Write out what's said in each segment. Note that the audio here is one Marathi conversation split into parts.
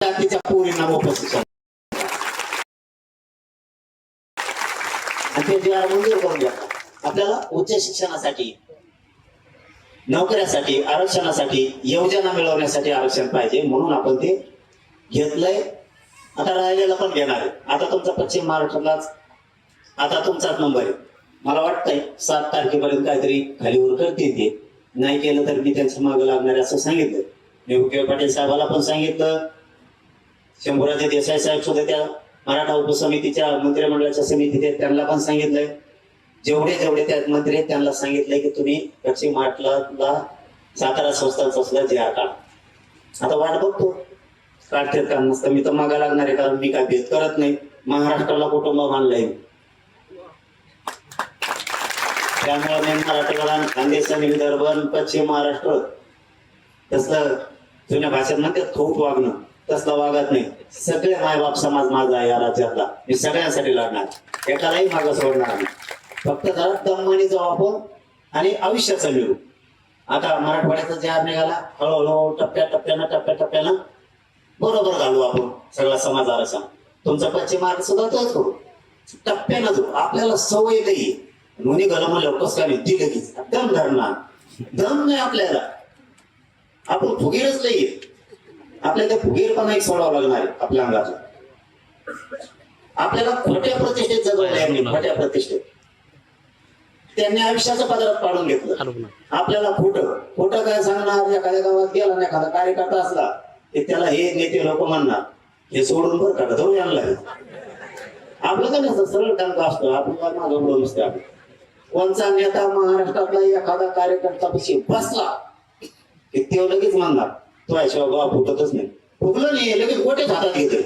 जातीच्या पोरींना मोफत शिक्षण आणि ते जे मंजूर करून देतात आपल्याला उच्च शिक्षणासाठी, नोकऱ्यासाठी, आरक्षणासाठी, योजना मिळवण्यासाठी आरक्षण पाहिजे म्हणून आपण ते घेतलंय. आता राहिलेला पण घेणार आहे. आता तुमचा पश्चिम महाराष्ट्रातलाच आता तुमचाच नंबर आहे. मला वाटतंय 7 तारखेपर्यंत काहीतरी खालीवर करते ते. नाही केलं तर मी त्यांच्या मागं लागणार आहे असं सांगितलं. मी विखे पाटील साहेबाला पण सांगितलं, शंभूराजे देसाई साहेब सुद्धा त्या मराठा उपसमितीच्या मंत्रिमंडळाच्या समितीत आहेत, त्यांना पण सांगितलंय. जेवढे त्या मंत्री आहेत त्यांना सांगितलंय की तुम्ही पश्चिम महाराष्ट्राला सातारा संस्थांचा सुद्धा जे काढ. आता वाट बघतो काढते का नसतं. मी तर मागा लागणार आहे, कारण मी काय भेद करत नाही. महाराष्ट्राला कुटुंब मानलंय, त्यामुळे मी मराठवाडा, खानदेश आणि विदर्भ, पश्चिम महाराष्ट्र तसलं जुन्या भाषेत म्हणते थोट वागणं तसलं वागत नाही. सगळे मायबाप समाज माझा आहे या राज्यातला. मी सगळ्यांसाठी लढणार, एकालाही मागं सोडणार नाही. फक्त जरा दममानी जाऊ आपण आणि आयुष्याचा मिळू. आता मराठवाड्याचा जाहीर निघाला, हळूहळू टप्प्याटप्प्यानं बरोबर घालू आपण सगळा समाज आरक्षण. तुमचा पश्चिम महाराष्ट्र सुद्धा तोच करू, टप्प्यानं जाऊ. आपल्याला सवय नाही म्हणून गलं म्हणलं कसं काय ती लगेच दम धरणार. दम नाही आपल्याला, आपण फुगीरच नाहीये. आपल्याला ते फुगीरपणा एक सोडावं लागणार आहे आपल्या अंगातला. आपल्याला खोट्या प्रतिष्ठेत जगवले, खोट्या प्रतिष्ठेत त्यांनी आयुष्याचं पदार्थ पाडून घेतलं. आपल्याला खोटं काय सांगणार. एखाद्या गावात गेला ना एखादा कार्यकर्ता असला की त्याला हे नेते लोक म्हणणार हे सोडून बरं का धरून आणला. आपलं का नसतं, सरळ टंका असतो. आपण काय मागवलं नसते. आपण कोणचा नेता महाराष्ट्रातला एखादा कार्यकर्ता पशी बसला की ते लगेच म्हणणार तो याशिवाय गाव फुटतच नाही. फुगलं नाही लगेच गोटेच हातात घेतोय.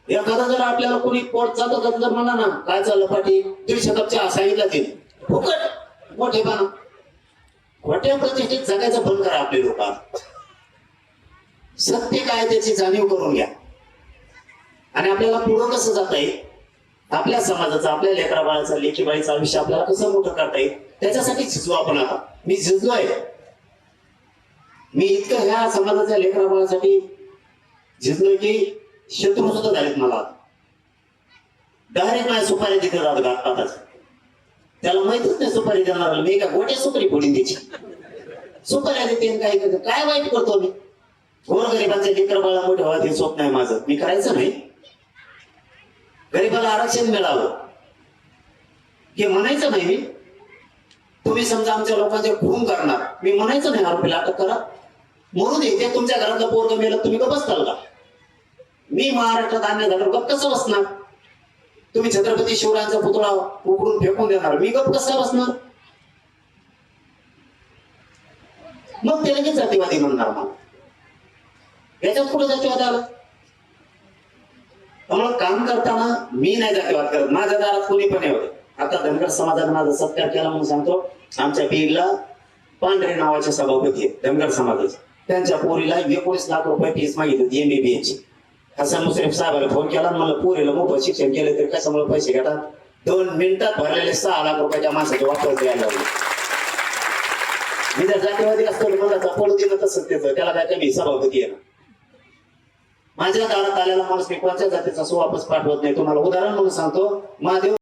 एखादा जर आपल्याला कोणी पोट जात जर म्हणा ना काय चाललं पाठी 150 कप चहा सांगितला ते फुकट मोठेपणा. खोट्या प्रतिष्ठित जगायचं बंद करा आपले लोक. सत्य काय त्याची जाणीव करून घ्या आणि आपल्याला पुढं कसं जाता येईल, आपल्या समाजाचा, आपल्या लेकरा बाळाचा, लेकीबाळीचा आयुष्य आपल्याला कसं मोठं करता येईल त्याच्यासाठी झिजू आपण. आता मी झिजलोय. मी इतकं ह्या समाजाच्या लेकरा बाळासाठी झिजलोय की शत्रू सुद्धा झालेत मला. डायरेक्ट माझ्या सुपारी तिथे जात घातपातच. त्याला माहितच नाही सुपारी देणार मी का गोटे सुपारी फोडून द्यायची. सुपारी देते काय वाईट करतो मी. गोरगरिबांचे लेकर बाळा मोठे व्हावं हे स्वप्न आहे माझं. मी करायचं नाही. गरीबाला आरक्षण मिळावं हे म्हणायचं नाही मी. तुम्ही समजा आमच्या लोकांचे खून करणार, मी म्हणायचं नाही आरोपीला अटक करा, म्हणून ते तुमच्या घरातलं पोरगं मेलं तुम्ही गप्प बसताल का. मी महाराष्ट्रात अन्य झालं गप्प कसं बसणार. तुम्ही छत्रपती शिवरायांचा पुतळा उकडून फेकून देणार, मी गप्प कसा बसणार. मग ते लगेच जातीवादी म्हणणार. मला याच्यात कुठे जातीवाद आला. त्यामुळे काम करताना मी नाही जातीवाद करत. माझ्या दारात कोणी पण होते. आता धनगर समाजाने माझा सत्कार केला म्हणून सांगतो. आमच्या बीडला पांढरे नावाचे सभापती आहेत धनगर समाजाचे. त्यांच्या पोरीला 19 लाख रुपये फीस मागितली होती MBBS ची. हसन मुश्रीफ साहेबांना फोन केला, मला पोरीला मोफत शिक्षण केलं तर कशामुळे पैसे घेतात. 2 मिनिटात भरलेले 6 लाख रुपयाच्या माणसाचे वापर द्यायला लागले. मी जर जातीवादी असतो मला पळू दिलं तसंच त्याचं, त्याला काय कमी सभापती आहे ना. माझ्या दारात आलेला माणूस मी कोणत्या जातीचा वापस पाठवत नाही. तुम्हाला उदाहरण म्हणून सांगतो. महादेव